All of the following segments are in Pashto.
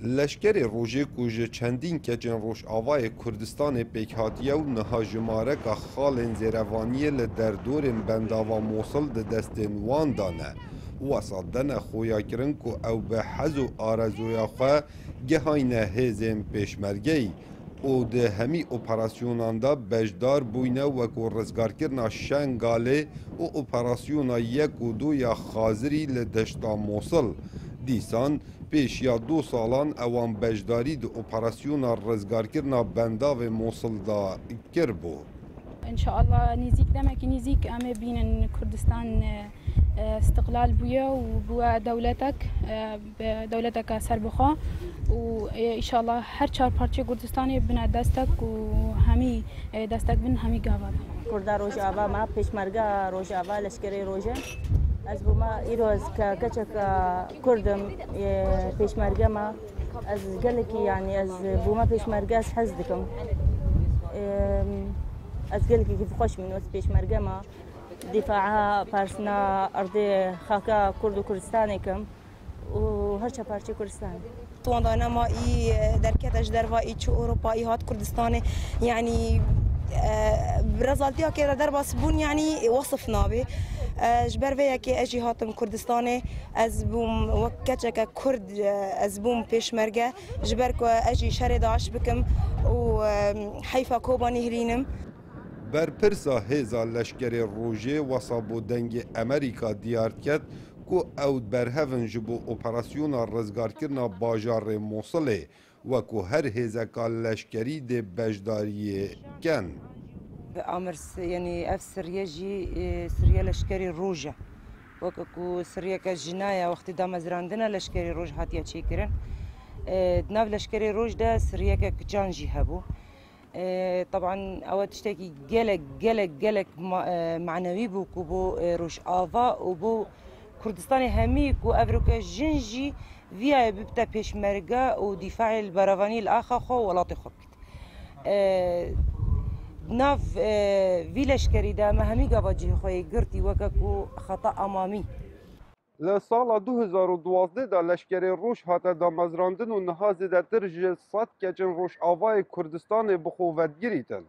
لشکری روژه کوژه چندین کجن روش آوای کردستان پیکهاتیه و نها جمارک خالن زیروانی لدردور بنداوا موصل ده دستین وان دانه وصادن خویا کرن که او به حز و آرزویا خواه گهاینه هزم پیشمرگی او ده همی اپراسیونان دا بجدار بوینه وکو رزگار کرنا شنگاله و اپراسیونا یک و دو یا خازری لدشتا موصل دیسان پیش یا 2 سالان اوان بجداری د اپراسیونا رزگارکرنا بنداو موصل دا کر بو. ان شاء الله نزيك دمك نزيك ام بين كردستان استقلال بويا وبوا دولتك سربخا وان شاء الله هر چهار پارچه کردستان بنا دستك وهمي دستك بن همي گاوا کرد روجاوا ما پیشمرگا روجاوا لشکری روجه از بوما ایروز که کچک کردم پیشمرگا ما از گلکی یعنی از بوما پیشمرگا از حز دکم از گلکی که خوش من از پیشمرگا ما دفاعها پارسنا ارض خاکا کرد و کردستانی کم و هرچه پارچه کردستانی وانا ما ای درکتش در و ای چه اروپایی هات کردستان یعنی برزالتیا که در باس بون یعنی وصف نابه جبر ویا که اجی هاتم کردستان از بوم وکچه کرد از بوم پیشمرگه جبر که اجی شر داعش بکم و حیفا کوبانی هرینم برپرسا هزا لشکر روژه وصابو دنگ امریکا دیار کرد که او برهون جبو اپراسیونا رزگارکرنا باجار موصله و که هر هزکا لشکری ده بجداری کن. امر يعني اف سريه جي سريه لشكري روجه وكو سريه كجنايه وقت دا مزراندنا لشكري روج هاتيه تشيكرن دناف لشكري روج ده سريه كجانجي هبو طبعا او تشتكي قلق معنوي بو كوبو روج افا وبو كردستان همي كو افريكا جنجي فيا ببتا بيشمرقه ودفاع البرافاني الاخا خو ولاطي خبت ناف ویلش کریده ما همی گواجی خوی گرتی وککو خطا امامی. لسال 2012 دا لشکر روش هاته دا مزراندن و نهاز دا ترج 100 کچن روش آوای کردستان بخوت گریتن.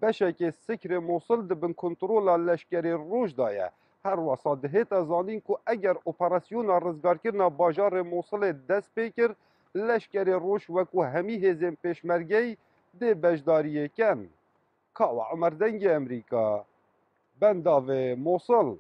بشه که سکر موصل دبن کنترول لشکر روش دایه. هر وسط هیت ازانین که اگر اپراسیون رزگار کرنا باجار موصل دست پیکر لشکر روش وکو همی هزم پیشمرگی ده بجداریه کن. کاوا عمر دنگ امریکا بنداو موصل